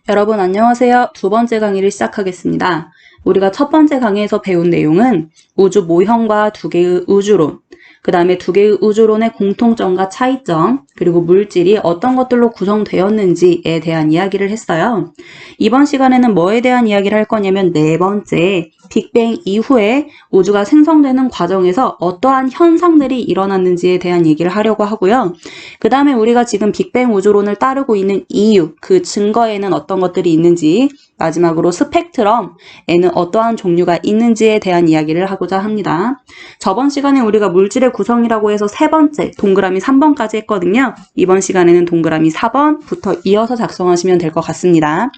여러분 안녕하세요. 두 번째 강의를 시작하겠습니다. 우리가 첫 번째 강의에서 배운 내용은 우주 모형과 두 개의 우주론, 그 다음에 두 개의 우주론의 공통점과 차이점, 그리고 물질이 어떤 것들로 구성되었는지에 대한 이야기를 했어요. 이번 시간에는 뭐에 대한 이야기를 할 거냐면 네 번째, 빅뱅 이후에 우주가 생성되는 과정에서 어떠한 현상들이 일어났는지에 대한 얘기를 하려고 하고요. 그 다음에 우리가 지금 빅뱅 우주론을 따르고 있는 이유, 그 증거에는 어떤 것들이 있는지, 마지막으로 스펙트럼에는 어떠한 종류가 있는지에 대한 이야기를 하고자 합니다. 저번 시간에 우리가 물질의 구성이라고 해서 세 번째, 동그라미 3번까지 했거든요. 이번 시간에는 동그라미 4번부터 이어서 작성하시면 될 것 같습니다.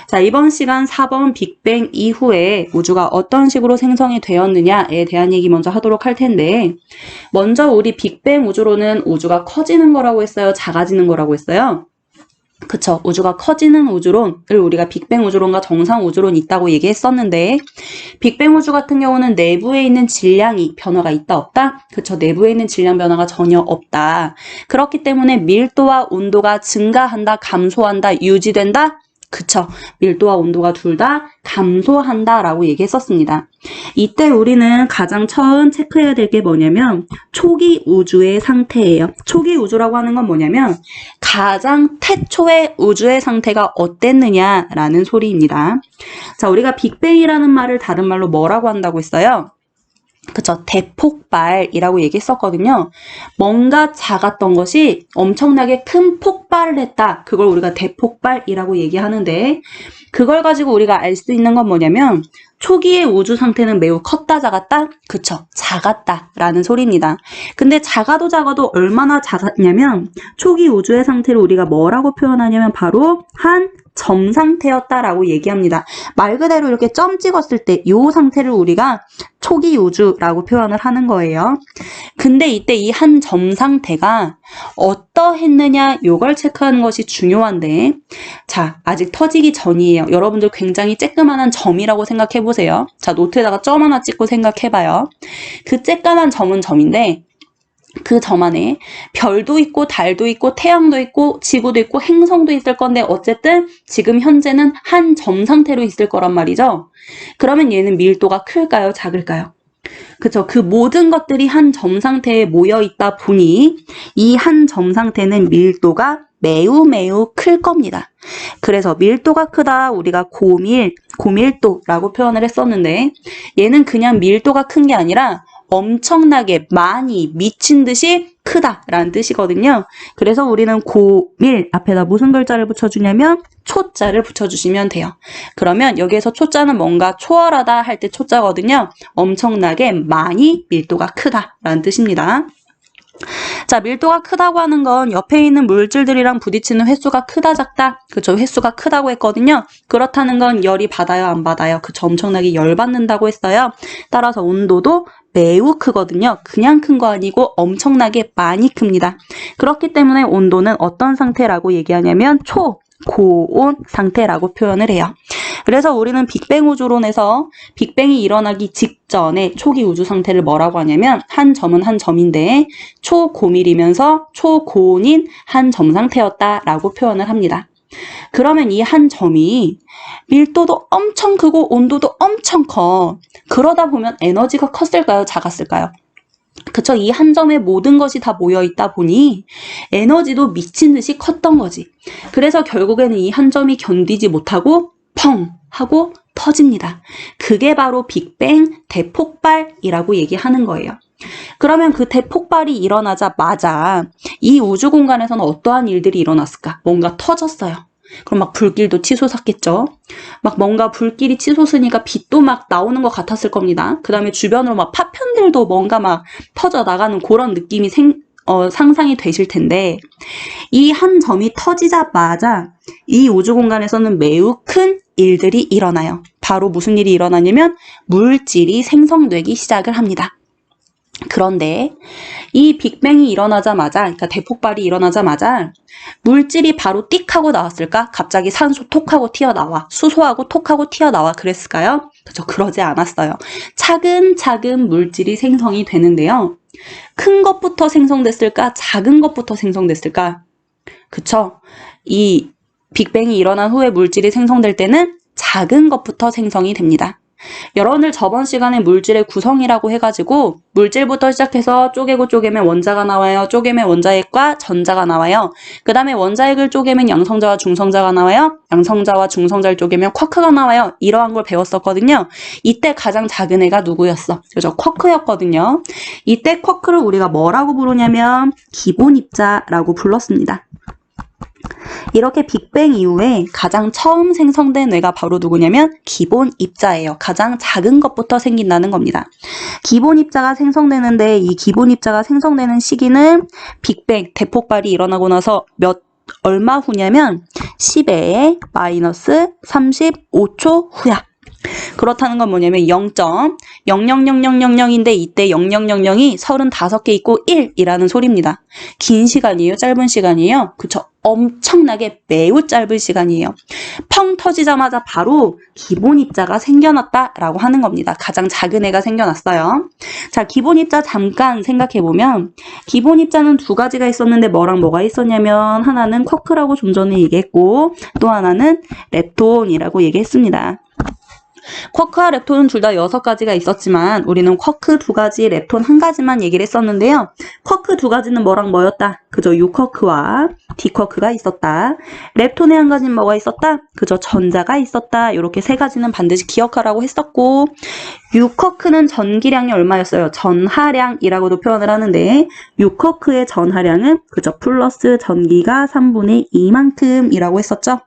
자, 이번 시간 4번 빅뱅 이후에 우주가 어떤 식으로 생성이 되었느냐에 대한 얘기 먼저 하도록 할 텐데, 먼저 우리 빅뱅 우주로는 우주가 커지는 거라고 했어요? 작아지는 거라고 했어요? 그쵸. 우주가 커지는 우주론을 우리가 빅뱅 우주론과 정상 우주론이 있다고 얘기했었는데, 빅뱅 우주 같은 경우는 내부에 있는 질량이 변화가 있다 없다? 그쵸. 내부에 있는 질량 변화가 전혀 없다. 그렇기 때문에 밀도와 온도가 증가한다, 감소한다, 유지된다? 그쵸. 밀도와 온도가 둘 다 감소한다 라고 얘기했었습니다. 이때 우리는 가장 처음 체크해야 될 게 뭐냐면 초기 우주의 상태예요. 초기 우주라고 하는 건 뭐냐면 가장 태초의 우주의 상태가 어땠느냐라는 소리입니다. 자, 우리가 빅뱅이라는 말을 다른 말로 뭐라고 한다고 했어요? 그쵸. 대폭발이라고 얘기했었거든요. 뭔가 작았던 것이 엄청나게 큰 폭발을 했다. 그걸 우리가 대폭발이라고 얘기하는데, 그걸 가지고 우리가 알 수 있는 건 뭐냐면 초기의 우주 상태는 매우 컸다 작았다? 그쵸. 작았다 라는 소리입니다. 근데 작아도 얼마나 작았냐면 초기 우주의 상태를 우리가 뭐라고 표현하냐면 바로 한 점 상태였다라고 얘기합니다. 말 그대로 이렇게 점 찍었을 때 이 상태를 우리가 초기 우주라고 표현을 하는 거예요. 근데 이때 이 한 점 상태가 어떠했느냐 요걸 체크하는 것이 중요한데, 자, 아직 터지기 전이에요. 여러분들 굉장히 쬐끄만한 점이라고 생각해 보세요. 자, 노트에다가 점 하나 찍고 생각해 봐요. 그 쬐끄만 점은 점인데 그 점 안에 별도 있고 달도 있고 태양도 있고 지구도 있고 행성도 있을 건데 어쨌든 지금 현재는 한 점 상태로 있을 거란 말이죠. 그러면 얘는 밀도가 클까요? 작을까요? 그쵸. 그 모든 것들이 한 점 상태에 모여 있다 보니 이 한 점 상태는 밀도가 매우 클 겁니다. 그래서 밀도가 크다 우리가 고밀도라고 표현을 했었는데, 얘는 그냥 밀도가 큰 게 아니라 엄청나게 많이 미친 듯이 크다라는 뜻이거든요. 그래서 우리는 고밀 앞에다 무슨 글자를 붙여주냐면 초자를 붙여주시면 돼요. 그러면 여기에서 초자는 뭔가 초월하다 할 때 초자거든요. 엄청나게 많이 밀도가 크다라는 뜻입니다. 자, 밀도가 크다고 하는 건 옆에 있는 물질들이랑 부딪히는 횟수가 크다 작다? 그쵸. 횟수가 크다고 했거든요. 그렇다는 건 열이 받아요 안 받아요? 그쵸. 엄청나게 열 받는다고 했어요. 따라서 온도도 매우 크거든요. 그냥 큰 거 아니고 엄청나게 많이 큽니다. 그렇기 때문에 온도는 어떤 상태라고 얘기하냐면 초고온 상태라고 표현을 해요. 그래서 우리는 빅뱅 우주론에서 빅뱅이 일어나기 직전에 초기 우주 상태를 뭐라고 하냐면 한 점은 한 점인데 초고밀이면서 초고온인 한 점 상태였다라고 표현을 합니다. 그러면 이 한 점이 밀도도 엄청 크고 온도도 엄청 커. 그러다 보면 에너지가 컸을까요? 작았을까요? 그쵸. 이 한 점에 모든 것이 다 모여있다 보니 에너지도 미친 듯이 컸던 거지. 그래서 결국에는 이 한 점이 견디지 못하고 펑 하고 터집니다. 그게 바로 빅뱅 대폭발이라고 얘기하는 거예요. 그러면 그 대폭발이 일어나자마자 이 우주 공간에서는 어떠한 일들이 일어났을까? 뭔가 터졌어요. 그럼 막 불길도 치솟았겠죠. 막 뭔가 불길이 치솟으니까 빛도 막 나오는 것 같았을 겁니다. 그 다음에 주변으로 막 파편들도 뭔가 막 터져 나가는 그런 느낌이 상상이 되실 텐데, 이 한 점이 터지자마자 이 우주 공간에서는 매우 큰 일들이 일어나요. 바로 무슨 일이 일어나냐면 물질이 생성되기 시작을 합니다. 그런데 이 빅뱅이 일어나자마자, 그러니까 대폭발이 일어나자마자 물질이 바로 띡 하고 나왔을까? 갑자기 산소 톡 하고 튀어나와, 수소하고 톡 하고 튀어나와 그랬을까요? 그렇죠. 그러지 않았어요. 차근차근 물질이 생성이 되는데요. 큰 것부터 생성됐을까? 작은 것부터 생성됐을까? 그쵸? 이 빅뱅이 일어난 후에 물질이 생성될 때는 작은 것부터 생성이 됩니다. 여러분들 저번 시간에 물질의 구성이라고 해가지고 물질부터 시작해서 쪼개고 쪼개면 원자가 나와요. 쪼개면 원자핵과 전자가 나와요. 그 다음에 원자핵을 쪼개면 양성자와 중성자가 나와요. 양성자와 중성자를 쪼개면 쿼크가 나와요. 이러한 걸 배웠었거든요. 이때 가장 작은 애가 누구였어? 그죠? 쿼크였거든요. 이때 쿼크를 우리가 뭐라고 부르냐면 기본 입자라고 불렀습니다. 이렇게 빅뱅 이후에 가장 처음 생성된 뇌가 바로 누구냐면 기본 입자예요. 가장 작은 것부터 생긴다는 겁니다. 기본 입자가 생성되는데 이 기본 입자가 생성되는 시기는 빅뱅 대폭발이 일어나고 나서 얼마 후냐면 10의 마이너스 35초 후야. 그렇다는 건 뭐냐면 0.000000인데 이때 0000이 35개 있고 1이라는 소리입니다. 긴 시간이에요? 짧은 시간이에요? 그쵸? 엄청나게 매우 짧은 시간이에요. 펑 터지자마자 바로 기본 입자가 생겨났다라고 하는 겁니다. 가장 작은 애가 생겨났어요. 자, 기본 입자 잠깐 생각해보면 기본 입자는 두 가지가 있었는데 뭐랑 뭐가 있었냐면 하나는 쿼크라고 좀 전에 얘기했고 또 하나는 렙톤이라고 얘기했습니다. 쿼크와 렙톤은 둘 다 6가지가 있었지만 우리는 쿼크 2가지, 렙톤 1가지만 얘기를 했었는데요. 쿼크 2가지는 뭐랑 뭐였다? 그저 U쿼크와 D쿼크가 있었다. 렙톤의 1가지는 뭐가 있었다? 그저 전자가 있었다. 이렇게 3가지는 반드시 기억하라고 했었고 U쿼크는 전기량이 얼마였어요? 전하량이라고도 표현을 하는데 U쿼크의 전하량은 그저 플러스 전기가 3분의 2만큼이라고 했었죠.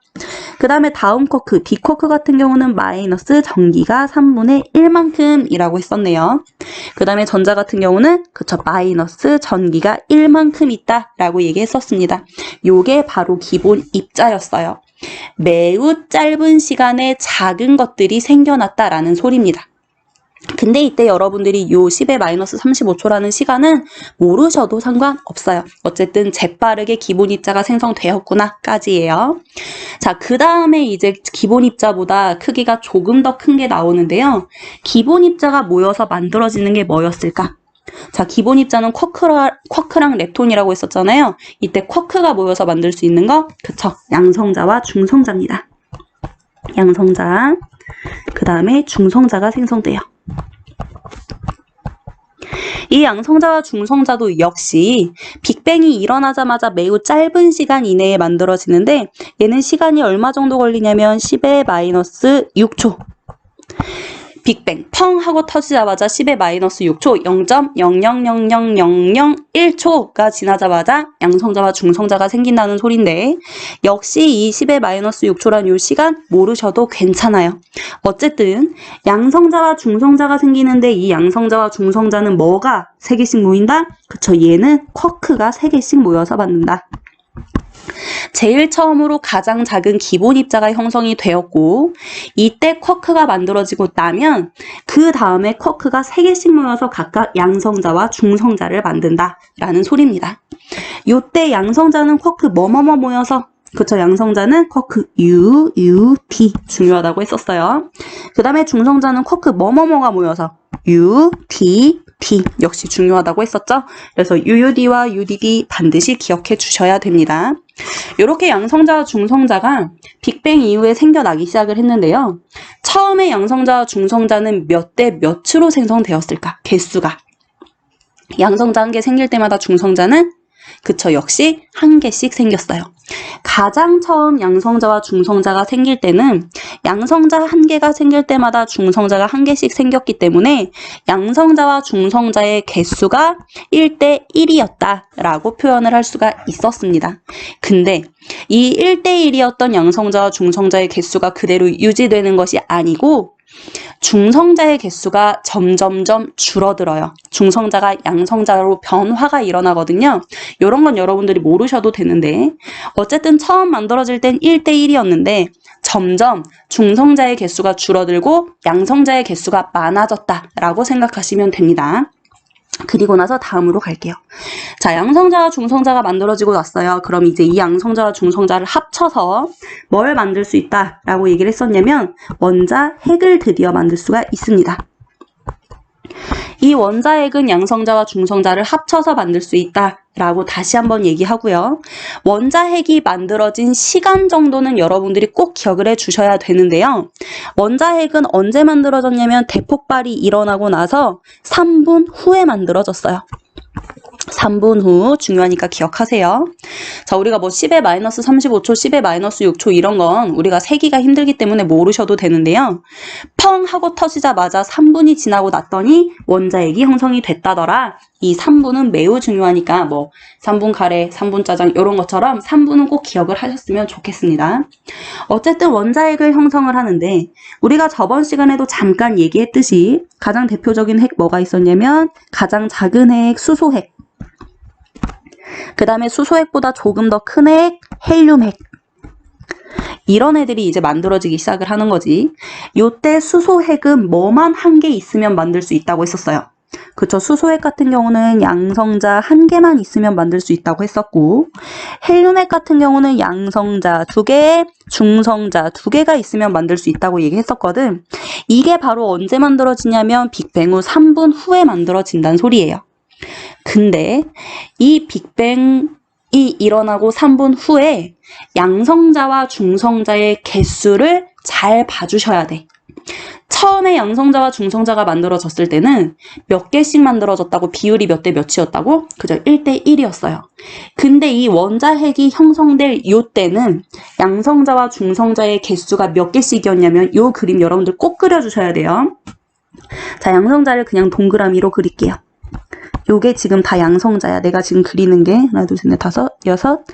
그 다음에 다음 쿼크, D쿼크 같은 경우는 마이너스 전기가 3분의 1만큼이라고 했었네요. 그 다음에 전자 같은 경우는 그쵸 마이너스 전기가 1만큼 있다라고 얘기했었습니다. 요게 바로 기본 입자였어요. 매우 짧은 시간에 작은 것들이 생겨났다라는 소리입니다. 근데 이때 여러분들이 요 10의 마이너스 35초라는 시간은 모르셔도 상관없어요. 어쨌든 재빠르게 기본 입자가 생성되었구나 까지예요. 자, 그 다음에 이제 기본 입자보다 크기가 조금 더 큰 게 나오는데요. 기본 입자가 모여서 만들어지는 게 뭐였을까? 자, 기본 입자는 쿼크랑 렙톤이라고 했었잖아요. 이때 쿼크가 모여서 만들 수 있는 거, 그쵸? 양성자와 중성자입니다. 양성자, 그 다음에 중성자가 생성돼요. 이 양성자와 중성자도 역시 빅뱅이 일어나자마자 매우 짧은 시간 이내에 만들어지는데 얘는 시간이 얼마 정도 걸리냐면 10의 마이너스 6초. 빅뱅 펑 하고 터지자마자 10의 마이너스 6초 0.000001초가 지나자마자 양성자와 중성자가 생긴다는 소린데 역시 이 10의 마이너스 6초란 요 시간 모르셔도 괜찮아요. 어쨌든 양성자와 중성자가 생기는데 이 양성자와 중성자는 뭐가 3개씩 모인다? 그쵸, 얘는 쿼크가 3개씩 모여서 만든다. 제일 처음으로 가장 작은 기본 입자가 형성이 되었고 이때 쿼크가 만들어지고 나면 그 다음에 쿼크가 3개씩 모여서 각각 양성자와 중성자를 만든다라는 소리입니다. 이때 양성자는 쿼크 뭐뭐뭐 모여서 그쵸, 양성자는 쿼크 U, U, D 중요하다고 했었어요. 그 다음에 중성자는 쿼크 뭐뭐뭐가 모여서 U, D, D 역시 중요하다고 했었죠. 그래서 UUD와 UDD 반드시 기억해 주셔야 됩니다. 이렇게 양성자와 중성자가 빅뱅 이후에 생겨나기 시작을 했는데요. 처음에 양성자와 중성자는 몇 대 몇으로 생성되었을까? 개수가. 양성자 한 개 생길 때마다 중성자는 그쵸, 역시 한 개씩 생겼어요. 가장 처음 양성자와 중성자가 생길 때는 양성자 한 개가 생길 때마다 중성자가 한 개씩 생겼기 때문에 양성자와 중성자의 개수가 1대 1이었다라고 표현을 할 수가 있었습니다. 근데 이 1대 1이었던 양성자와 중성자의 개수가 그대로 유지되는 것이 아니고 중성자의 개수가 점점점 줄어들어요. 중성자가 양성자로 변화가 일어나거든요. 이런 건 여러분들이 모르셔도 되는데 어쨌든 처음 만들어질 땐 1대 1이었는데 점점 중성자의 개수가 줄어들고 양성자의 개수가 많아졌다라고 생각하시면 됩니다. 그리고 나서 다음으로 갈게요. 자, 양성자와 중성자가 만들어지고 났어요. 그럼 이제 이 양성자와 중성자를 합쳐서 뭘 만들 수 있다라고 얘기를 했었냐면 원자 핵을 드디어 만들 수가 있습니다. 이 원자핵은 양성자와 중성자를 합쳐서 만들 수 있다라고 다시 한번 얘기하고요. 원자핵이 만들어진 시간 정도는 여러분들이 꼭 기억을 해주셔야 되는데요. 원자핵은 언제 만들어졌냐면 대폭발이 일어나고 나서 3분 후에 만들어졌어요. 3분 후 중요하니까 기억하세요. 자, 우리가 뭐 10의 마이너스 35초, 10의 마이너스 6초 이런 건 우리가 세기가 힘들기 때문에 모르셔도 되는데요. 펑 하고 터지자마자 3분이 지나고 났더니 원자핵이 형성이 됐다더라. 이 3분은 매우 중요하니까 뭐 3분 카레, 3분 짜장 이런 것처럼 3분은 꼭 기억을 하셨으면 좋겠습니다. 어쨌든 원자핵을 형성을 하는데 우리가 저번 시간에도 잠깐 얘기했듯이 가장 대표적인 핵 뭐가 있었냐면 가장 작은 핵 수소핵, 그 다음에 수소핵보다 조금 더 큰 핵 헬륨핵, 이런 애들이 이제 만들어지기 시작을 하는 거지. 요때 수소핵은 뭐만 한 개 있으면 만들 수 있다고 했었어요. 그쵸? 수소핵 같은 경우는 양성자 한 개만 있으면 만들 수 있다고 했었고, 헬륨핵 같은 경우는 양성자 2개, 중성자 2개가 있으면 만들 수 있다고 얘기했었거든. 이게 바로 언제 만들어지냐면 빅뱅 후 3분 후에 만들어진다는 소리예요. 근데 이 빅뱅이 일어나고 3분 후에 양성자와 중성자의 개수를 잘 봐주셔야 돼. 처음에 양성자와 중성자가 만들어졌을 때는 몇 개씩 만들어졌다고, 비율이 몇 대 몇이었다고? 그죠? 1대 1이었어요. 근데 이 원자핵이 형성될 요 때는 양성자와 중성자의 개수가 몇 개씩이었냐면 요 그림 여러분들 꼭 그려주셔야 돼요. 자, 양성자를 그냥 동그라미로 그릴게요. 요게 지금 다 양성자야. 내가 지금 그리는 게 하나, 둘, 셋, 넷, 다섯, 여섯,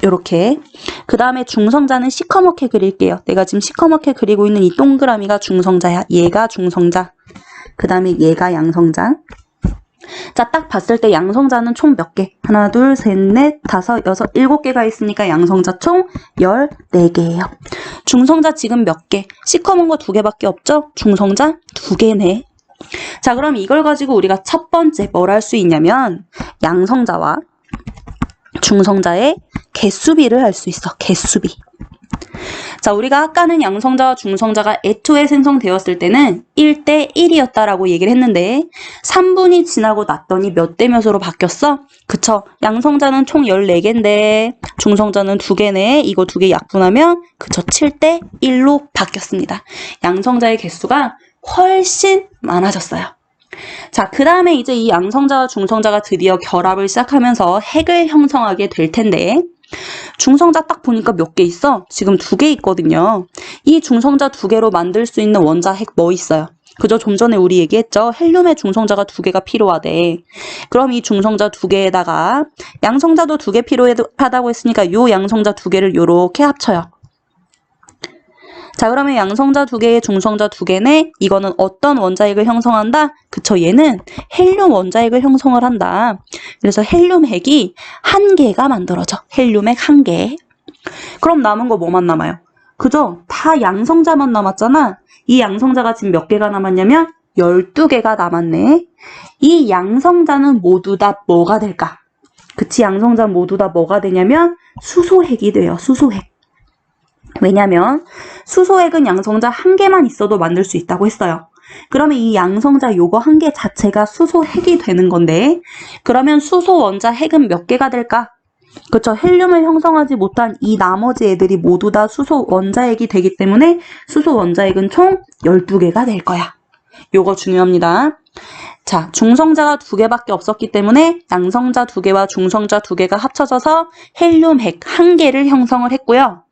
요렇게. 그 다음에 중성자는 시커멓게 그릴게요. 내가 지금 시커멓게 그리고 있는 이 동그라미가 중성자야. 얘가 중성자. 그 다음에 얘가 양성자. 자, 딱 봤을 때 양성자는 총 몇 개? 하나, 둘, 셋, 넷, 다섯, 여섯, 7개가 있으니까 양성자 총 14개예요. 중성자 지금 몇 개? 시커먼 거 2개밖에 없죠? 중성자 2개네. 자, 그럼 이걸 가지고 우리가 첫 번째 뭘 할 수 있냐면 양성자와 중성자의 개수비를 할 수 있어. 개수비. 자, 우리가 아까는 양성자와 중성자가 애초에 생성되었을 때는 1대 1이었다라고 얘기를 했는데 3분이 지나고 났더니 몇 대 몇으로 바뀌었어? 그쵸? 양성자는 총 14개인데 중성자는 2개네. 이거 2개 약분하면 그쵸? 7대 1로 바뀌었습니다. 양성자의 개수가 훨씬 많아졌어요. 자, 그 다음에 이제 이 양성자와 중성자가 드디어 결합을 시작하면서 핵을 형성하게 될 텐데 중성자 딱 보니까 몇 개 있어? 지금 2개 있거든요. 이 중성자 2개로 만들 수 있는 원자핵 뭐 있어요? 그죠? 좀 전에 우리 얘기했죠? 헬륨의 중성자가 2개가 필요하대. 그럼 이 중성자 2개에다가 양성자도 2개 필요하다고 했으니까 요 양성자 2개를 요렇게 합쳐요. 자, 그러면 양성자 2개에 중성자 2개네. 이거는 어떤 원자핵을 형성한다? 그쵸, 얘는 헬륨 원자핵을 형성을 한다. 그래서 헬륨핵이 1개가 만들어져. 헬륨핵 1개. 그럼 남은 거 뭐만 남아요? 그죠? 다 양성자만 남았잖아. 이 양성자가 지금 몇 개가 남았냐면 12개가 남았네. 이 양성자는 모두 다 뭐가 될까? 그치, 양성자 모두 다 뭐가 되냐면 수소핵이 돼요. 수소핵. 왜냐면 수소핵은 양성자 1개만 있어도 만들 수 있다고 했어요. 그러면 이 양성자 요거 1개 자체가 수소핵이 되는 건데 그러면 수소 원자 핵은 몇 개가 될까? 그쵸? 헬륨을 형성하지 못한 이 나머지 애들이 모두 다 수소 원자핵이 되기 때문에 수소 원자핵은 총 12개가 될 거야. 요거 중요합니다. 자, 중성자가 2개밖에 없었기 때문에 양성자 2개와 중성자 2개가 합쳐져서 헬륨핵 1개를 형성을 했고요.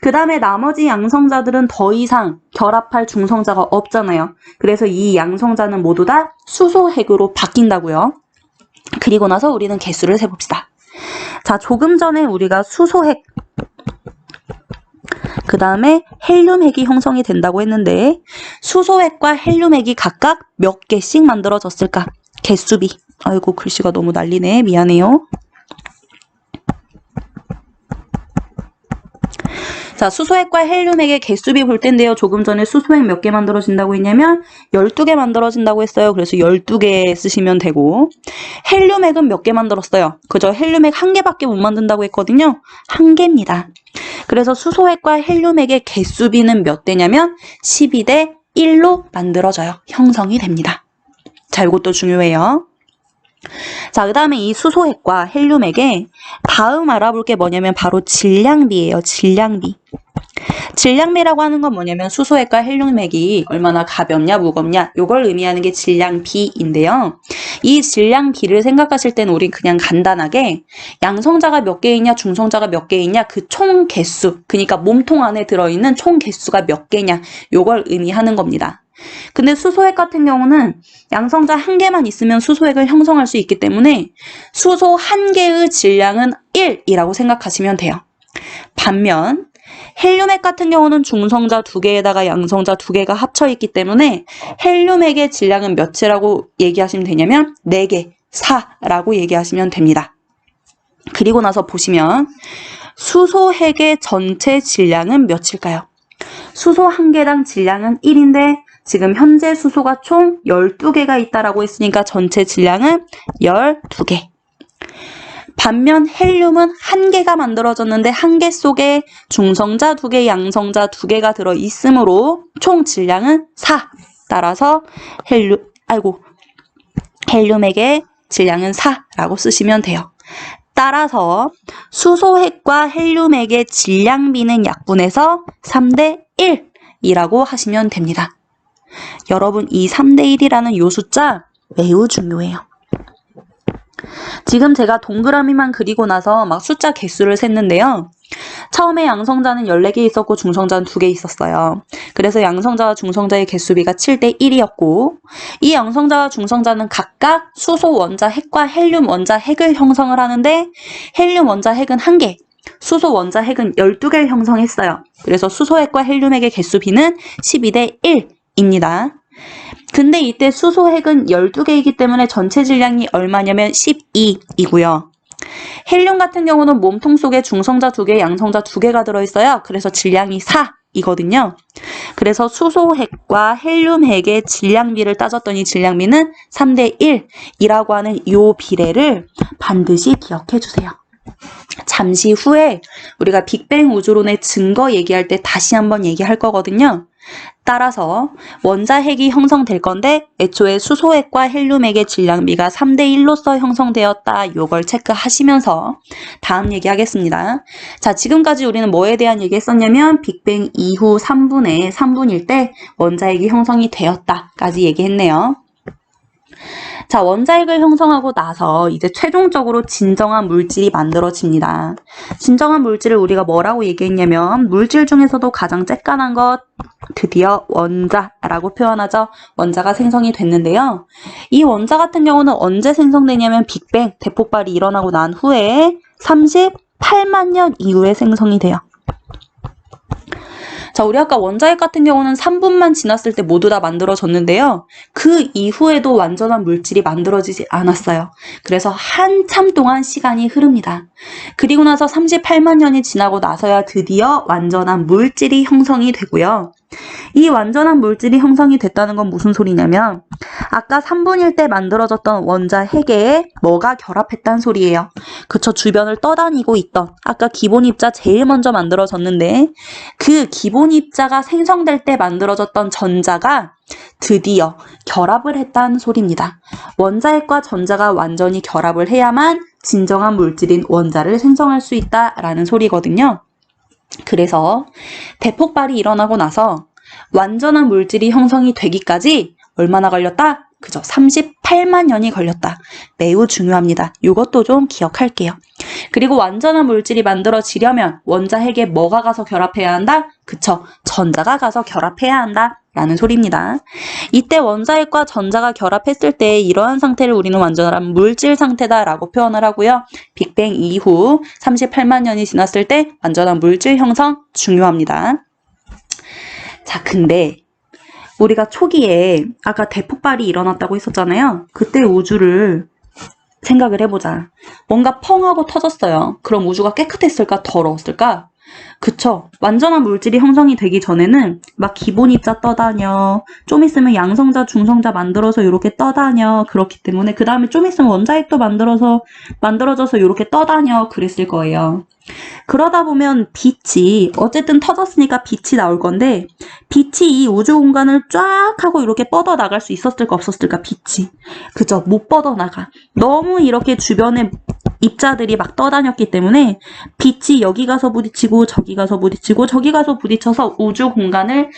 그 다음에 나머지 양성자들은 더 이상 결합할 중성자가 없잖아요. 그래서 이 양성자는 모두 다 수소핵으로 바뀐다고요. 그리고 나서 우리는 개수를 세봅시다. 자, 조금 전에 우리가 수소핵, 그 다음에 헬륨핵이 형성이 된다고 했는데 수소핵과 헬륨핵이 각각 몇 개씩 만들어졌을까? 개수비. 아이고, 글씨가 너무 날리네. 미안해요. 자, 수소핵과 헬륨핵의 개수비 볼 텐데요. 조금 전에 수소핵 몇 개 만들어진다고 했냐면 12개 만들어진다고 했어요. 그래서 12개 쓰시면 되고 헬륨핵은 몇 개 만들었어요? 그죠? 헬륨핵 1개밖에 못 만든다고 했거든요. 1개입니다. 그래서 수소핵과 헬륨핵의 개수비는 몇 대냐면 12대 1로 만들어져요. 형성이 됩니다. 자, 이것도 중요해요. 자, 그 다음에 이 수소핵과 헬륨핵의 다음 알아볼 게 뭐냐면 바로 질량비예요. 질량비. 질량비라고 하는 건 뭐냐면 수소핵과 헬륨핵이 얼마나 가볍냐 무겁냐 이걸 의미하는 게 질량비인데요. 이 질량비를 생각하실 때는 우린 그냥 간단하게 양성자가 몇 개 있냐 중성자가 몇 개 있냐 그 총 개수, 그러니까 몸통 안에 들어있는 총 개수가 몇 개냐 이걸 의미하는 겁니다. 근데 수소핵 같은 경우는 양성자 한 개만 있으면 수소핵을 형성할 수 있기 때문에 수소 한 개의 질량은 1이라고 생각하시면 돼요. 반면 헬륨핵 같은 경우는 중성자 두 개에다가 양성자 두 개가 합쳐 있기 때문에 헬륨핵의 질량은 몇이라고 얘기하시면 되냐면 4개, 4라고 얘기하시면 됩니다. 그리고 나서 보시면 수소핵의 전체 질량은 몇일까요? 수소 한 개당 질량은 1인데 지금 현재 수소가 총 12개가 있다라고 했으니까 전체 질량은 12개. 반면 헬륨은 한 개가 만들어졌는데 한 개 속에 중성자 2개, 양성자 2개가 들어있으므로 총 질량은 4. 따라서 헬륨액의 질량은 4라고 쓰시면 돼요. 따라서 수소핵과 헬륨액의 질량비는 약분해서 3대 1이라고 하시면 됩니다. 여러분, 이 3대 1이라는 요 숫자 매우 중요해요. 지금 제가 동그라미만 그리고 나서 막 숫자 개수를 셌는데요. 처음에 양성자는 14개 있었고 중성자는 2개 있었어요. 그래서 양성자와 중성자의 개수비가 7대 1이었고 이 양성자와 중성자는 각각 수소 원자 핵과 헬륨 원자 핵을 형성을 하는데 헬륨 원자 핵은 1개, 수소 원자 핵은 12개를 형성했어요. 그래서 수소핵과 헬륨핵의 개수비는 12대 1입니다. 근데 이때 수소핵은 12개이기 때문에 전체 질량이 얼마냐면 12이고요. 헬륨 같은 경우는 몸통 속에 중성자 2개, 양성자 2개가 들어있어요. 그래서 질량이 4이거든요. 그래서 수소핵과 헬륨핵의 질량비를 따졌더니 질량비는 3대 1이라고 하는 이 비례를 반드시 기억해 주세요. 잠시 후에 우리가 빅뱅 우주론의 증거 얘기할 때 다시 한번 얘기할 거거든요. 따라서 원자핵이 형성될 건데 애초에 수소핵과 헬륨핵의 질량비가 3대 1로서 형성되었다. 요걸 체크하시면서 다음 얘기하겠습니다. 자, 지금까지 우리는 뭐에 대한 얘기 했었냐면 빅뱅 이후 3분의 3분일 때 원자핵이 형성이 되었다까지 얘기했네요. 자, 원자핵을 형성하고 나서 이제 최종적으로 진정한 물질이 만들어집니다. 진정한 물질을 우리가 뭐라고 얘기했냐면 물질 중에서도 가장 쬐깐한 것 드디어 원자라고 표현하죠. 원자가 생성이 됐는데요. 이 원자 같은 경우는 언제 생성되냐면 빅뱅 대폭발이 일어나고 난 후에 38만 년 이후에 생성이 돼요. 자, 우리 아까 원자핵 같은 경우는 3분만 지났을 때 모두 다 만들어졌는데요. 그 이후에도 완전한 물질이 만들어지지 않았어요. 그래서 한참 동안 시간이 흐릅니다. 그리고 나서 38만 년이 지나고 나서야 드디어 완전한 물질이 형성이 되고요. 이 완전한 물질이 형성이 됐다는 건 무슨 소리냐면 아까 3분일 때 만들어졌던 원자핵에 뭐가 결합했다는 소리예요. 그쵸, 주변을 떠다니고 있던 아까 기본 입자 제일 먼저 만들어졌는데 그 기본 입자가 생성될 때 만들어졌던 전자가 드디어 결합을 했다는 소리입니다. 원자핵과 전자가 완전히 결합을 해야만 진정한 물질인 원자를 생성할 수 있다라는 소리거든요. 그래서 대폭발이 일어나고 나서 완전한 물질이 형성이 되기까지 얼마나 걸렸다? 그죠? 38만 년이 걸렸다. 매우 중요합니다. 이것도 좀 기억할게요. 그리고 완전한 물질이 만들어지려면 원자핵에 뭐가 가서 결합해야 한다? 그쵸? 전자가 가서 결합해야 한다. 라는 소리입니다. 이때 원자핵과 전자가 결합했을 때 이러한 상태를 우리는 완전한 물질 상태다라고 표현을 하고요. 빅뱅 이후 38만 년이 지났을 때 완전한 물질 형성 중요합니다. 자, 근데 우리가 초기에 아까 대폭발이 일어났다고 했었잖아요. 그때 우주를 생각을 해보자. 뭔가 펑 하고 터졌어요. 그럼 우주가 깨끗했을까? 더러웠을까? 그쵸. 완전한 물질이 형성이 되기 전에는 막 기본 입자 떠다녀. 좀 있으면 양성자, 중성자 만들어서 이렇게 떠다녀. 그렇기 때문에 그 다음에 좀 있으면 원자핵도 만들어져서 이렇게 떠다녀. 그랬을 거예요. 그러다 보면 빛이 어쨌든 터졌으니까 빛이 나올 건데 빛이 이 우주 공간을 쫙 하고 이렇게 뻗어 나갈 수 있었을까 없었을까 빛이. 그죠? 못 뻗어 나가. 너무 이렇게 주변에 입자들이 막 떠다녔기 때문에 빛이 여기 가서 부딪히고 저기 가서 부딪히고 저기 가서 부딪혀서 우주 공간을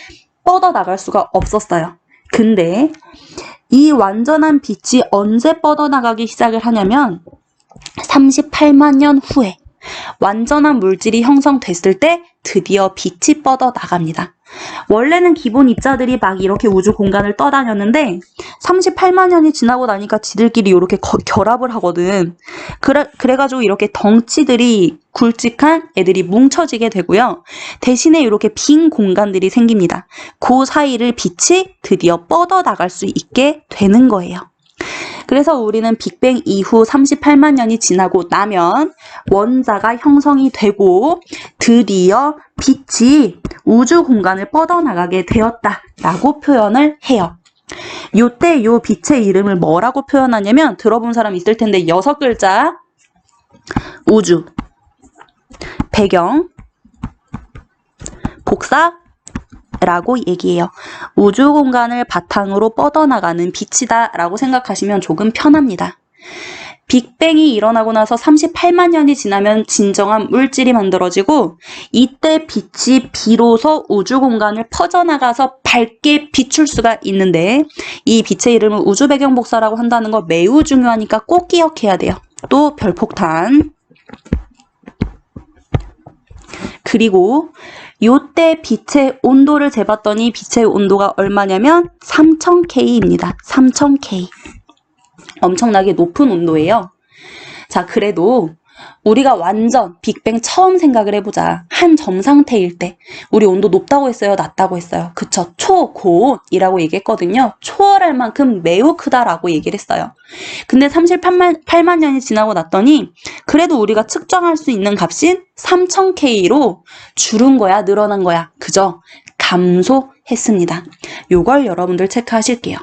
뻗어 나갈 수가 없었어요. 근데 이 완전한 빛이 언제 뻗어 나가기 시작을 하냐면 38만 년 후에 완전한 물질이 형성됐을 때 드디어 빛이 뻗어 나갑니다. 원래는 기본 입자들이 막 이렇게 우주 공간을 떠다녔는데 38만 년이 지나고 나니까 지들끼리 이렇게 결합을 하거든. 그래가지고 이렇게 덩치들이 굵직한 애들이 뭉쳐지게 되고요. 대신에 이렇게 빈 공간들이 생깁니다. 그 사이를 빛이 드디어 뻗어 나갈 수 있게 되는 거예요. 그래서 우리는 빅뱅 이후 38만 년이 지나고 나면 원자가 형성이 되고 드디어 빛이 우주 공간을 뻗어나가게 되었다라고 표현을 해요. 요때 요 빛의 이름을 뭐라고 표현하냐면 들어본 사람 있을 텐데 6글자 우주, 배경, 복사, 라고 얘기해요. 우주 공간을 바탕으로 뻗어나가는 빛이다 라고 생각하시면 조금 편합니다. 빅뱅이 일어나고 나서 38만 년이 지나면 진정한 물질이 만들어지고 이때 빛이 비로소 우주 공간을 퍼져나가서 밝게 비출 수가 있는데 이 빛의 이름을 우주 배경 복사라고 한다는 거 매우 중요하니까 꼭 기억해야 돼요. 또 별폭탄, 그리고 요때 빛의 온도를 재봤더니 빛의 온도가 얼마냐면 3000K입니다. 3000K. 엄청나게 높은 온도예요. 자, 그래도 우리가 완전 빅뱅 처음 생각을 해보자. 한 점 상태일 때 우리 온도 높다고 했어요? 낮다고 했어요? 그쵸? 초고온이라고 얘기했거든요. 초월할 만큼 매우 크다라고 얘기를 했어요. 근데 38만 년이 지나고 났더니 그래도 우리가 측정할 수 있는 값인 3000K로 줄은 거야? 늘어난 거야? 그죠? 감소했습니다. 요걸 여러분들 체크하실게요.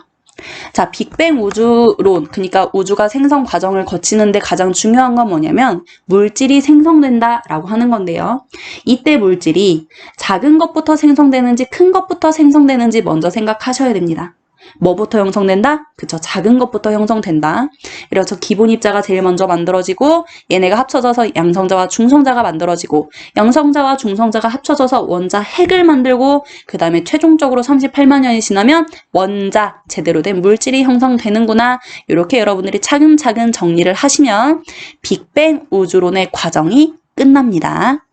자, 빅뱅 우주론, 그러니까 우주가 생성 과정을 거치는데 가장 중요한 건 뭐냐면 물질이 생성된다 라고 하는 건데요. 이때 물질이 작은 것부터 생성되는지 큰 것부터 생성되는지 먼저 생각하셔야 됩니다. 뭐부터 형성된다? 그쵸, 작은 것부터 형성된다. 그래서 기본 입자가 제일 먼저 만들어지고 얘네가 합쳐져서 양성자와 중성자가 만들어지고 양성자와 중성자가 합쳐져서 원자 핵을 만들고 그 다음에 최종적으로 38만 년이 지나면 원자, 제대로 된 물질이 형성되는구나. 이렇게 여러분들이 차근차근 정리를 하시면 빅뱅 우주론의 과정이 끝납니다.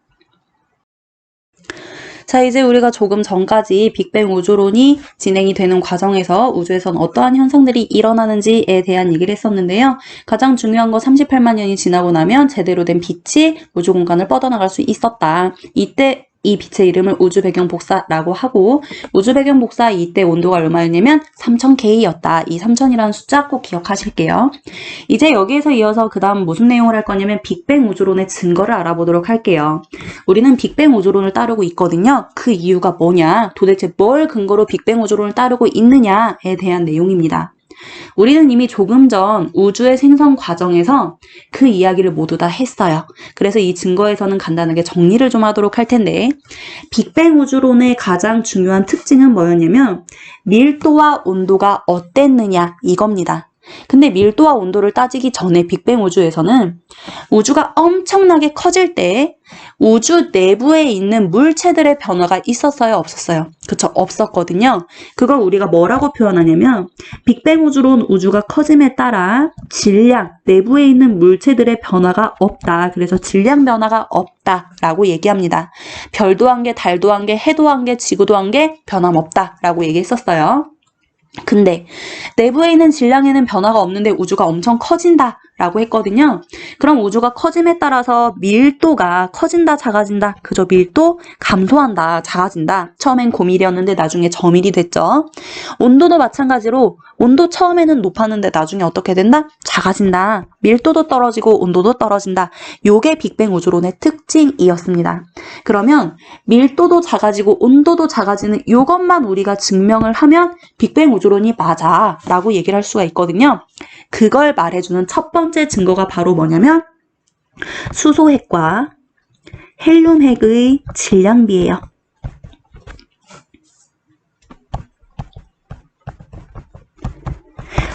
자, 이제 우리가 조금 전까지 빅뱅 우주론이 진행이 되는 과정에서 우주에선 어떠한 현상들이 일어나는지에 대한 얘기를 했었는데요. 가장 중요한 건 38만 년이 지나고 나면 제대로 된 빛이 우주 공간을 뻗어나갈 수 있었다. 이때 이 빛의 이름을 우주 배경 복사라고 하고 우주 배경 복사 이때 온도가 얼마였냐면 3000K였다. 이 3000이라는 숫자 꼭 기억하실게요. 이제 여기에서 이어서 그 다음 무슨 내용을 할 거냐면 빅뱅 우주론의 증거를 알아보도록 할게요. 우리는 빅뱅 우주론을 따르고 있거든요. 그 이유가 뭐냐? 도대체 뭘 근거로 빅뱅 우주론을 따르고 있느냐에 대한 내용입니다. 우리는 이미 조금 전 우주의 생성 과정에서 그 이야기를 모두 다 했어요. 그래서 이 증거에서는 간단하게 정리를 좀 하도록 할 텐데 빅뱅 우주론의 가장 중요한 특징은 뭐였냐면 밀도와 온도가 어땠느냐 이겁니다. 근데 밀도와 온도를 따지기 전에 빅뱅 우주에서는 우주가 엄청나게 커질 때 우주 내부에 있는 물체들의 변화가 있었어요? 없었어요? 그쵸? 없었거든요. 그걸 우리가 뭐라고 표현하냐면 빅뱅 우주론 우주가 커짐에 따라 질량, 내부에 있는 물체들의 변화가 없다. 그래서 질량 변화가 없다라고 얘기합니다. 별도 한 개, 달도 한 개, 해도 한 개, 지구도 한 개 변함없다라고 얘기했었어요. 근데 내부에 있는 질량에는 변화가 없는데 우주가 엄청 커진다 라고 했거든요. 그럼 우주가 커짐에 따라서 밀도가 커진다, 작아진다. 그저 밀도 감소한다, 작아진다. 처음엔 고밀이었는데 나중에 저밀이 됐죠. 온도도 마찬가지로 온도 처음에는 높았는데 나중에 어떻게 된다? 작아진다. 밀도도 떨어지고 온도도 떨어진다. 요게 빅뱅 우주론의 특징이었습니다. 그러면 밀도도 작아지고 온도도 작아지는 요것만 우리가 증명을 하면 빅뱅 우주론이 맞아 라고 얘기를 할 수가 있거든요. 그걸 말해주는 첫 번째 증거가 바로 뭐냐면 수소핵과 헬륨핵의 질량비예요.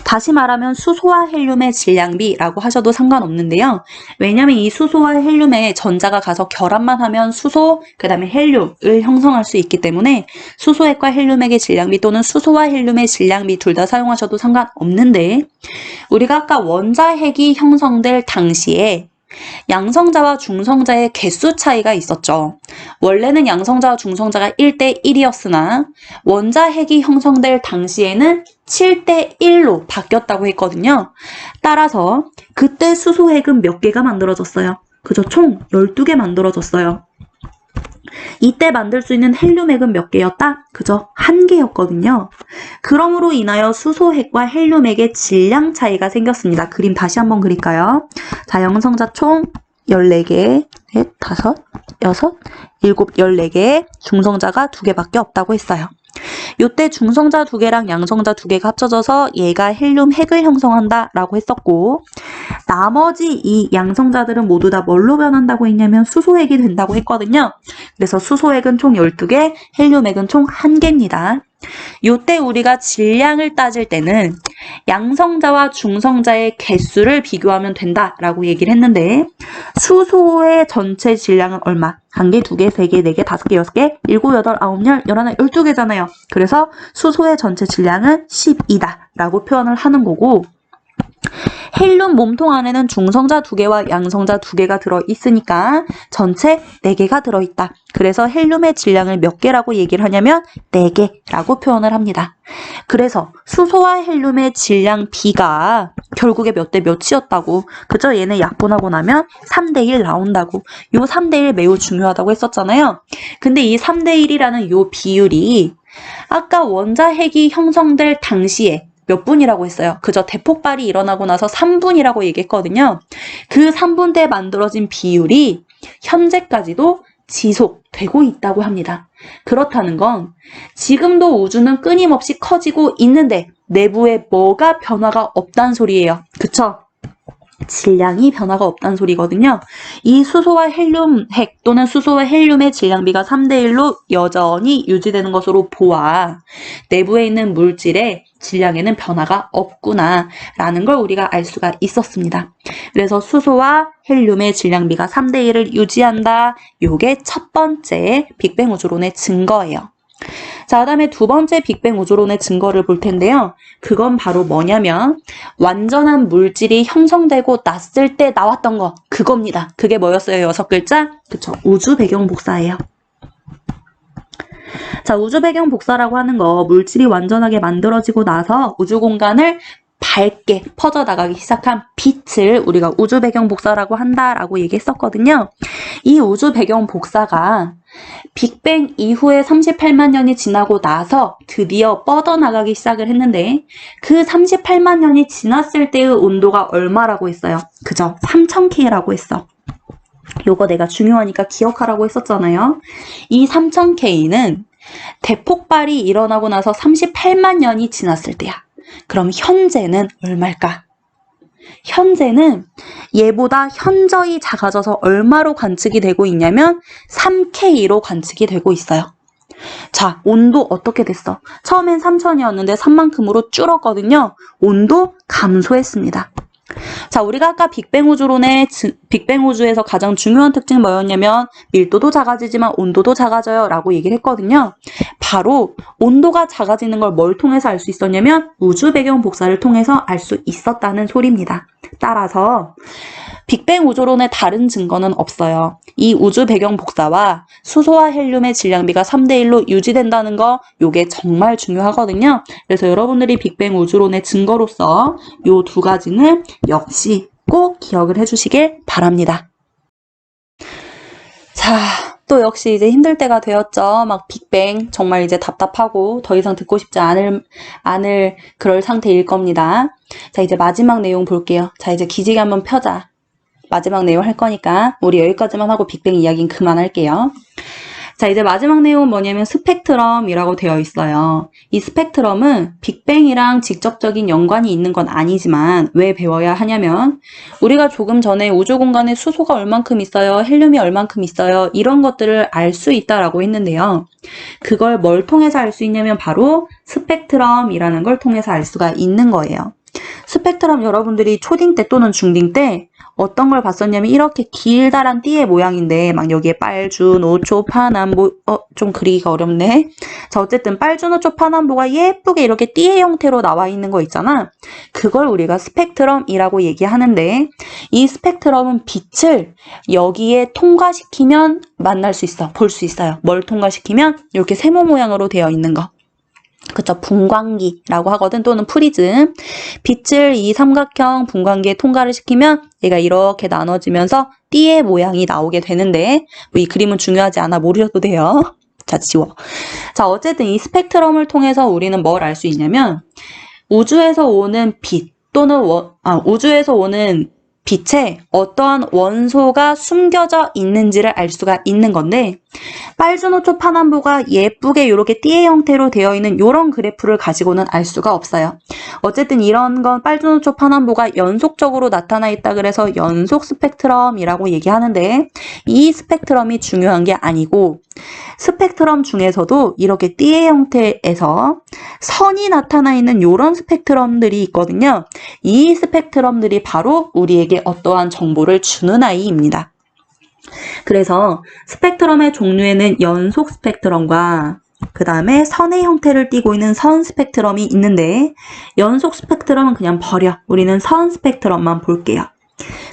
다시 말하면 수소와 헬륨의 질량비라고 하셔도 상관없는데요. 왜냐하면 이 수소와 헬륨의 전자가 가서 결합만 하면 수소, 그 다음에 헬륨을 형성할 수 있기 때문에 수소핵과 헬륨핵의 질량비 또는 수소와 헬륨의 질량비 둘 다 사용하셔도 상관없는데 우리가 아까 원자핵이 형성될 당시에 양성자와 중성자의 개수 차이가 있었죠. 원래는 양성자와 중성자가 1대1이었으나 원자핵이 형성될 당시에는 7대1로 바뀌었다고 했거든요. 따라서 그때 수소핵은 몇 개가 만들어졌어요? 그죠? 총 12개 만들어졌어요. 이때 만들 수 있는 헬륨핵은 몇 개였다? 그죠? 1개였거든요. 그러므로 인하여 수소핵과 헬륨핵의 질량 차이가 생겼습니다. 그림 다시 한번 그릴까요? 자, 양성자 총 14개, 넷, 다섯, 여섯, 일곱, 14개, 중성자가 2개밖에 없다고 했어요. 요때 중성자 2개랑 양성자 2개가 합쳐져서 얘가 헬륨 핵을 형성한다 라고 했었고 나머지 이 양성자들은 모두 다 뭘로 변한다고 했냐면 수소핵이 된다고 했거든요. 그래서 수소핵은 총 12개, 헬륨핵은 총 1개입니다. 요때 우리가 질량을 따질 때는 양성자와 중성자의 개수를 비교하면 된다라고 얘기를 했는데 수소의 전체 질량은 얼마? 1개, 2개, 3개, 4개, 5개, 6개, 7, 8, 9, 10, 11, 12개잖아요. 그래서 수소의 전체 질량은 12다 라고 표현을 하는 거고 헬륨 몸통 안에는 중성자 2개와 양성자 2개가 들어있으니까 전체 4개가 들어있다. 그래서 헬륨의 질량을 몇 개라고 얘기를 하냐면 4개라고 표현을 합니다. 그래서 수소와 헬륨의 질량 비가 결국에 몇 대 몇이었다고. 그죠? 얘네 약분하고 나면 3대1 나온다고. 요 3대1 매우 중요하다고 했었잖아요. 근데 이 3대1이라는 요 비율이 아까 원자핵이 형성될 당시에 몇 분이라고 했어요. 그저 대폭발이 일어나고 나서 3분이라고 얘기했거든요. 그 3분 때 만들어진 비율이 현재까지도 지속되고 있다고 합니다. 그렇다는 건 지금도 우주는 끊임없이 커지고 있는데 내부에 뭐가 변화가 없다는 소리예요. 그쵸? 질량이 변화가 없다는 소리거든요. 이 수소와 헬륨핵 또는 수소와 헬륨의 질량비가 3대1로 여전히 유지되는 것으로 보아 내부에 있는 물질의 질량에는 변화가 없구나 라는 걸 우리가 알 수가 있었습니다. 그래서 수소와 헬륨의 질량비가 3대1을 유지한다. 요게 첫 번째 빅뱅 우주론의 증거예요. 자, 그 다음에 두 번째 빅뱅 우주론의 증거를 볼 텐데요. 그건 바로 뭐냐면 완전한 물질이 형성되고 났을 때 나왔던 거 그겁니다. 그게 뭐였어요? 6글자? 그쵸. 우주 배경 복사예요. 자, 우주 배경 복사라고 하는 거 물질이 완전하게 만들어지고 나서 우주 공간을 밝게 퍼져나가기 시작한 빛을 우리가 우주 배경 복사라고 한다라고 얘기했었거든요. 이 우주 배경 복사가 빅뱅 이후에 38만 년이 지나고 나서 드디어 뻗어나가기 시작을 했는데 그 38만 년이 지났을 때의 온도가 얼마라고 했어요? 그죠? 3000K라고 했어. 요거 내가 중요하니까 기억하라고 했었잖아요. 이 3000K는 대폭발이 일어나고 나서 38만 년이 지났을 때야. 그럼 현재는 얼마일까? 현재는 얘보다 현저히 작아져서 얼마로 관측이 되고 있냐면 3K로 관측이 되고 있어요. 자, 온도 어떻게 됐어? 처음엔 3000이었는데 3만큼으로 줄었거든요. 온도 감소했습니다. 자, 우리가 아까 빅뱅 우주에서 가장 중요한 특징은 뭐였냐면 밀도도 작아지지만 온도도 작아져요 라고 얘기를 했거든요. 바로 온도가 작아지는 걸 뭘 통해서 알 수 있었냐면 우주 배경 복사를 통해서 알 수 있었다는 소리입니다. 따라서 빅뱅 우주론의 다른 증거는 없어요. 이 우주 배경 복사와 수소와 헬륨의 질량비가 3대1로 유지된다는 거 요게 정말 중요하거든요. 그래서 여러분들이 빅뱅 우주론의 증거로서 요 두 가지는 역시 꼭 기억을 해주시길 바랍니다. 자, 또 역시 이제 힘들 때가 되었죠. 막 빅뱅 정말 이제 답답하고 더 이상 듣고 싶지 않을 그럴 상태일 겁니다. 자, 이제 마지막 내용 볼게요. 자, 이제 기지개 한번 펴자. 마지막 내용 할 거니까 우리 여기까지만 하고 빅뱅 이야기는 그만할게요. 자, 이제 마지막 내용은 뭐냐면 스펙트럼이라고 되어 있어요. 이 스펙트럼은 빅뱅이랑 직접적인 연관이 있는 건 아니지만 왜 배워야 하냐면 우리가 조금 전에 우주 공간에 수소가 얼만큼 있어요, 헬륨이 얼만큼 있어요, 이런 것들을 알 수 있다라고 했는데요. 그걸 뭘 통해서 알 수 있냐면 바로 스펙트럼이라는 걸 통해서 알 수가 있는 거예요. 스펙트럼 여러분들이 초딩 때 또는 중딩 때 어떤 걸 봤었냐면 이렇게 길다란 띠의 모양인데 막 여기에 빨주노초 파남보 좀 그리기가 어렵네. 자, 어쨌든 빨주노초 파남보가 예쁘게 이렇게 띠의 형태로 나와 있는 거 있잖아. 그걸 우리가 스펙트럼이라고 얘기하는데 이 스펙트럼은 빛을 여기에 통과시키면 만날 수 있어, 볼 수 있어요. 뭘 통과시키면? 이렇게 세모 모양으로 되어 있는 거. 그쵸, 분광기라고 하거든. 또는 프리즘. 빛을 이 삼각형 분광기에 통과를 시키면 얘가 이렇게 나눠지면서 띠의 모양이 나오게 되는데 이 그림은 중요하지 않아, 모르셔도 돼요. 자, 지워. 자, 어쨌든 이 스펙트럼을 통해서 우리는 뭘 알 수 있냐면 우주에서 오는 빛 또는 우주에서 오는 빛에 어떠한 원소가 숨겨져 있는지를 알 수가 있는 건데 빨주노초 파남보가 예쁘게 이렇게 띠의 형태로 되어 있는 이런 그래프를 가지고는 알 수가 없어요. 어쨌든 이런 건 빨주노초 파남보가 연속적으로 나타나 있다 그래서 연속 스펙트럼이라고 얘기하는데 이 스펙트럼이 중요한 게 아니고 스펙트럼 중에서도 이렇게 띠의 형태에서 선이 나타나 있는 이런 스펙트럼들이 있거든요. 이 스펙트럼들이 바로 우리에게 어떠한 정보를 주는 아이입니다. 그래서 스펙트럼의 종류에는 연속 스펙트럼과 그 다음에 선의 형태를 띠고 있는 선 스펙트럼이 있는데 연속 스펙트럼은 그냥 버려. 우리는 선 스펙트럼만 볼게요.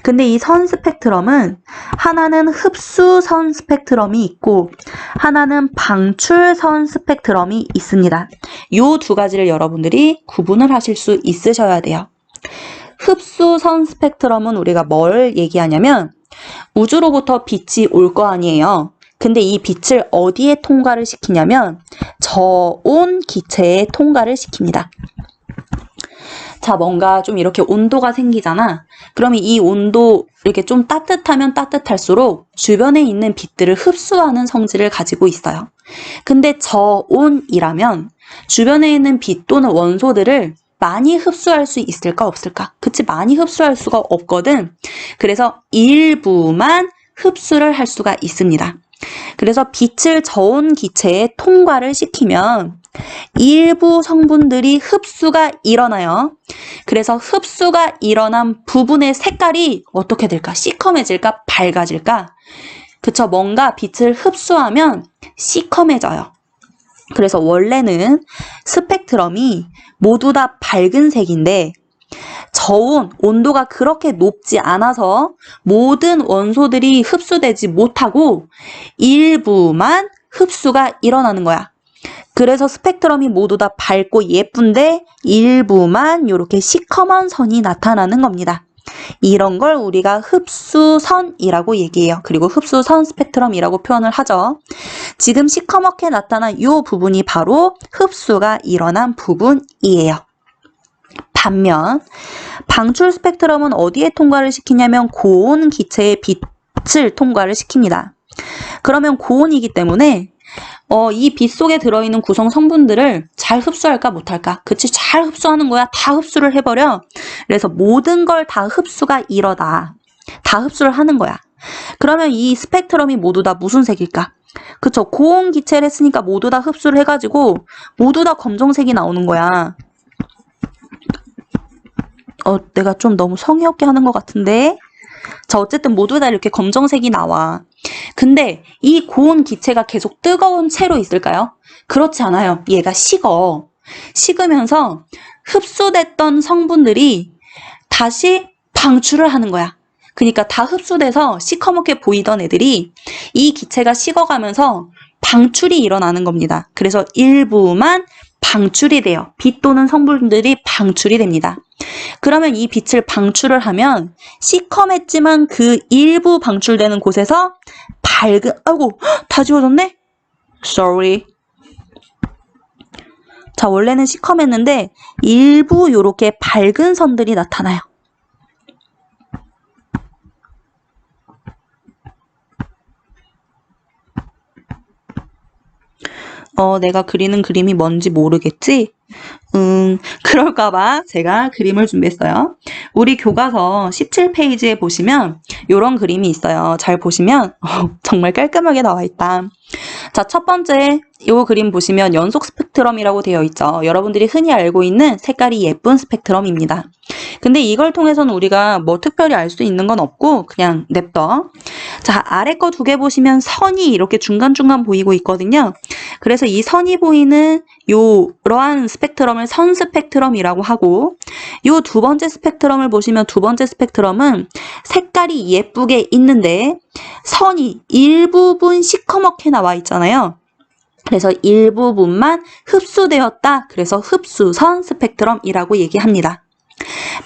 근데 이 선 스펙트럼은 하나는 흡수선 스펙트럼이 있고 하나는 방출선 스펙트럼이 있습니다. 이 두 가지를 여러분들이 구분을 하실 수 있으셔야 돼요. 흡수선 스펙트럼은 우리가 뭘 얘기하냐면 우주로부터 빛이 올 거 아니에요. 근데 이 빛을 어디에 통과를 시키냐면 저온 기체에 통과를 시킵니다. 자, 뭔가 좀 이렇게 온도가 생기잖아. 그러면 이 온도 이렇게 좀 따뜻하면 따뜻할수록 주변에 있는 빛들을 흡수하는 성질을 가지고 있어요. 근데 저온이라면 주변에 있는 빛 또는 원소들을 많이 흡수할 수 있을까 없을까? 그치, 많이 흡수할 수가 없거든. 그래서 일부만 흡수를 할 수가 있습니다. 그래서 빛을 저온 기체에 통과를 시키면 일부 성분들이 흡수가 일어나요. 그래서 흡수가 일어난 부분의 색깔이 어떻게 될까? 시커매질까? 밝아질까? 그쵸? 뭔가 빛을 흡수하면 시커매져요. 그래서 원래는 스펙트럼이 모두 다 밝은 색인데 저온, 온도가 그렇게 높지 않아서 모든 원소들이 흡수되지 못하고 일부만 흡수가 일어나는 거야. 그래서 스펙트럼이 모두 다 밝고 예쁜데 일부만 이렇게 시커먼 선이 나타나는 겁니다. 이런 걸 우리가 흡수선이라고 얘기해요. 그리고 흡수선 스펙트럼이라고 표현을 하죠. 지금 시커멓게 나타난 이 부분이 바로 흡수가 일어난 부분이에요. 반면 방출 스펙트럼은 어디에 통과를 시키냐면 고온 기체의 빛을 통과를 시킵니다. 그러면 고온이기 때문에 이 빛 속에 들어있는 구성 성분들을 잘 흡수할까 못할까? 그치, 잘 흡수하는 거야. 다 흡수를 해버려. 그래서 모든 걸 다 흡수가 이러다. 다 흡수를 하는 거야. 그러면 이 스펙트럼이 모두 다 무슨 색일까? 그쵸, 고온 기체를 했으니까 모두 다 흡수를 해가지고 모두 다 검정색이 나오는 거야. 내가 좀 너무 성의 없게 하는 것 같은데. 자, 어쨌든 모두 다 이렇게 검정색이 나와. 근데 이 고온 기체가 계속 뜨거운 채로 있을까요? 그렇지 않아요. 얘가 식어. 식으면서 흡수됐던 성분들이 다시 방출을 하는 거야. 그러니까 다 흡수돼서 시커멓게 보이던 애들이 이 기체가 식어가면서 방출이 일어나는 겁니다. 그래서 일부만 방출이 돼요. 빛 또는 성분들이 방출이 됩니다. 그러면 이 빛을 방출을 하면 시커맸지만 그 일부 방출되는 곳에서 밝은, 아이고, 다 지워졌네? Sorry. 자, 원래는 시커맸는데 일부 요렇게 밝은 선들이 나타나요. 내가 그리는 그림이 뭔지 모르겠지? 그럴까봐 제가 그림을 준비했어요. 우리 교과서 17페이지에 보시면 이런 그림이 있어요. 잘 보시면 정말 깔끔하게 나와 있다. 자, 첫 번째 이 그림 보시면 연속 스펙트럼이라고 되어 있죠. 여러분들이 흔히 알고 있는 색깔이 예쁜 스펙트럼입니다. 근데 이걸 통해서는 우리가 뭐 특별히 알 수 있는 건 없고 그냥 냅둬. 자, 아래 거 두 개 보시면 선이 이렇게 중간중간 보이고 있거든요. 그래서 이 선이 보이는 이러한 스펙트럼을 선 스펙트럼이라고 하고, 요 두 번째 스펙트럼을 보시면 두 번째 스펙트럼은 색깔이 예쁘게 있는데 선이 일부분 시커멓게 나와 있잖아요. 그래서 일부분만 흡수되었다. 그래서 흡수선 스펙트럼이라고 얘기합니다.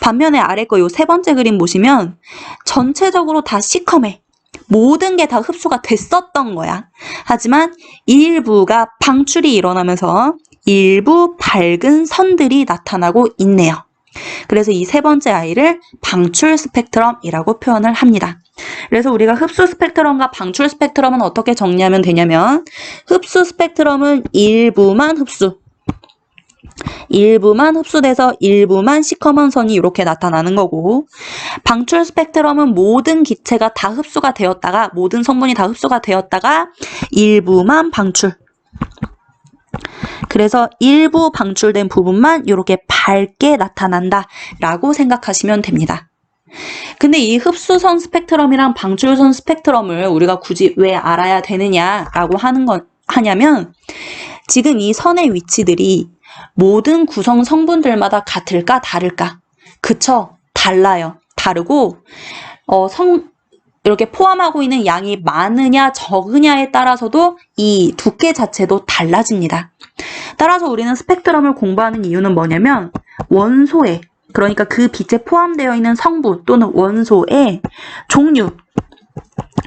반면에 아래 거 요 세 번째 그림 보시면 전체적으로 다 시커매. 모든 게 다 흡수가 됐었던 거야. 하지만 일부가 방출이 일어나면서 일부 밝은 선들이 나타나고 있네요. 그래서 이 세 번째 아이를 방출 스펙트럼이라고 표현을 합니다. 그래서 우리가 흡수 스펙트럼과 방출 스펙트럼은 어떻게 정리하면 되냐면, 흡수 스펙트럼은 일부만 흡수돼서 일부만 시커먼 선이 이렇게 나타나는 거고, 방출 스펙트럼은 모든 기체가 다 흡수가 되었다가, 모든 성분이 다 흡수가 되었다가 일부만 방출. 그래서 일부 방출된 부분만 이렇게 밝게 나타난다 라고 생각하시면 됩니다. 근데 이 흡수선 스펙트럼이랑 방출선 스펙트럼을 우리가 굳이 왜 알아야 되느냐라고 하냐면, 지금 이 선의 위치들이 모든 구성 성분들마다 같을까 다를까? 그쵸? 달라요. 다르고 이렇게 포함하고 있는 양이 많으냐 적으냐에 따라서도 이 두께 자체도 달라집니다. 따라서 우리는 스펙트럼을 공부하는 이유는 뭐냐면, 원소에, 그러니까 그 빛에 포함되어 있는 성분 또는 원소의 종류,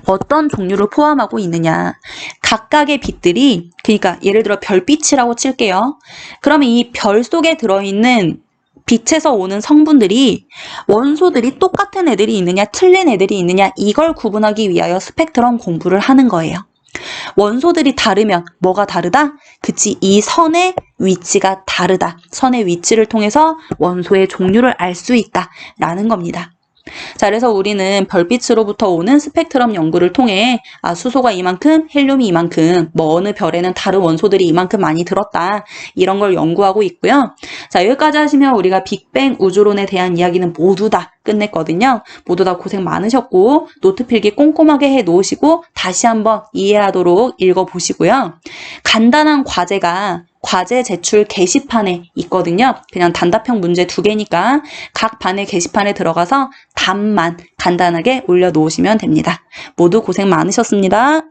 어떤 종류를 포함하고 있느냐, 각각의 빛들이, 그러니까 예를 들어 별빛이라고 칠게요. 그러면 이 별 속에 들어있는 빛에서 오는 성분들이, 원소들이 똑같은 애들이 있느냐 틀린 애들이 있느냐, 이걸 구분하기 위하여 스펙트럼 공부를 하는 거예요. 원소들이 다르면 뭐가 다르다? 그치, 이 선의 위치가 다르다. 선의 위치를 통해서 원소의 종류를 알 수 있다 라는 겁니다. 자, 그래서 우리는 별빛으로부터 오는 스펙트럼 연구를 통해 수소가 이만큼, 헬륨이 이만큼, 뭐 어느 별에는 다른 원소들이 이만큼 많이 들었다, 이런 걸 연구하고 있고요. 자, 여기까지 하시면 우리가 빅뱅 우주론에 대한 이야기는 모두 다 끝냈거든요. 모두 다 고생 많으셨고, 노트 필기 꼼꼼하게 해 놓으시고 다시 한번 이해하도록 읽어보시고요. 간단한 과제 제출 게시판에 있거든요. 그냥 단답형 문제 2개니까 각 반의 게시판에 들어가서 답만 간단하게 올려놓으시면 됩니다. 모두 고생 많으셨습니다.